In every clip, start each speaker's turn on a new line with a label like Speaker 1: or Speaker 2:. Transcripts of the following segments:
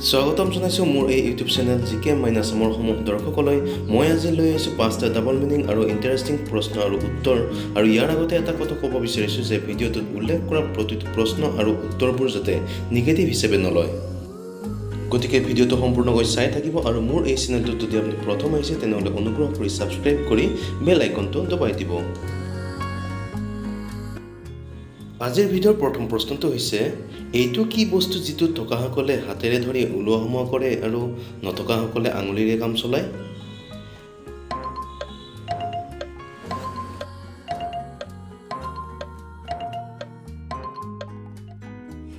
Speaker 1: স্বাগতম জনাইছো মোৰ এই ইউটিউব চেনেল জিকে মাইনাছ মোৰ সমূহ দৰ্শকলৈ মই আজি লৈ আহিছো 5টা ডাবল মিনিং আৰু ইন্টাৰেষ্টিং প্ৰশ্ন আৰু উত্তৰ আৰু ইয়াৰ আগতে এটা কথা ক'ব বিচাৰিছো যে ভিডিঅ'টোত উল্লেখ কৰা প্ৰতিটো প্ৰশ্ন আৰু উত্তৰবোৰ যাতে নিগেটিভ হিচাপে নলয় গতিকে ভিডিঅ'টো সম্পূৰ্ণকৈ চাই থাকিব আৰু মোৰ এই চেনেলটো যদি আপুনি প্ৰথম আহিছে তেনেহলে অনুগ্ৰহ কৰি সাবস্ক্ৰাইব কৰি বেল আইকনটো দবাই দিব আজিৰ ভিডিঅ'ৰ প্ৰথম প্ৰশ্নটো হৈছে এইটো কি বস্তু যিটো টকাসকলে হাতেৰে ধৰি উলোৱা সমোৱা কৰে আৰু নটকাসকলে আঙুলিৰে কাম চলায়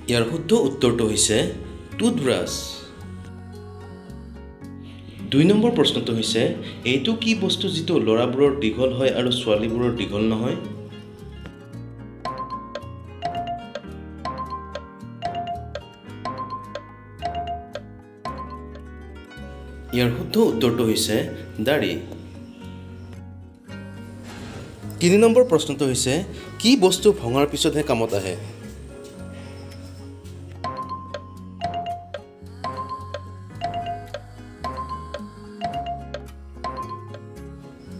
Speaker 1: ইয়াৰ শুদ্ধ উত্তৰটো হৈছে টুথব্ৰাছ 2 নম্বৰ প্ৰশ্নটো হৈছে এইটো কি বস্তু যিটো লৰাবোৰৰ দীঘল হয় আৰু ছোৱালীবোৰৰ দীঘল নহয় ইয়াৰ শুদ্ধ উত্তৰটো হৈছে দাড়ি 3 নম্বৰ প্ৰশ্নটো হৈছে কি বস্তু ভঙাৰ পিছতহে কামত আহে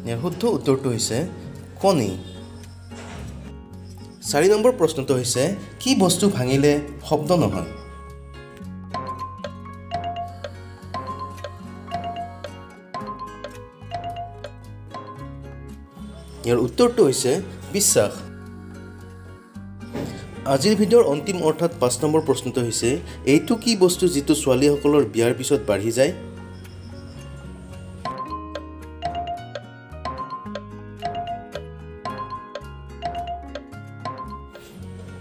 Speaker 1: ইয়াৰ শুদ্ধ উত্তৰটো হৈছে কণী 4 নম্বৰ প্ৰশ্নটো হৈছে কি বস্তু ভাঙিলে শব্দ নহয় ইয়াৰ উত্তৰটো হৈছে বিশ্বাস আজিৰ ভিডিঅ'ৰ অন্তিম অৰ্থাৎ 5 নম্বৰ প্ৰশ্নটো হৈছে এইটো কি বস্তু যিটো ছোৱালীসকলৰ বিয়াৰ পিছত বাঢ়ি যায়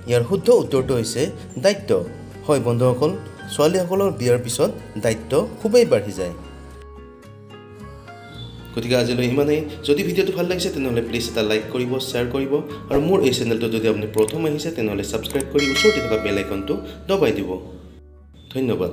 Speaker 1: ইয়াৰ শুদ্ধ উত্তৰটো হৈছে দায়িত্ব হয় বন্ধুসকল ছোৱালীসকলৰ বিয়াৰ পিছত দায়িত্ব খুবেই বাঢ়ি যায় গতিকে আজিলৈ ইমানেই যদি ভিডিঅ'টো ভাল লাগিছে তেনেহলে প্লিজ এটা লাইক কৰিব শ্বেয়াৰ কৰিব আৰু মোৰ এই চেনেলটো যদি আপুনি প্ৰথম আহিছে তেনেহলে সাবস্ক্ৰাইব কৰি ওচৰতে থকা বেল আইকনটো দবাই দিব ধন্যবাদ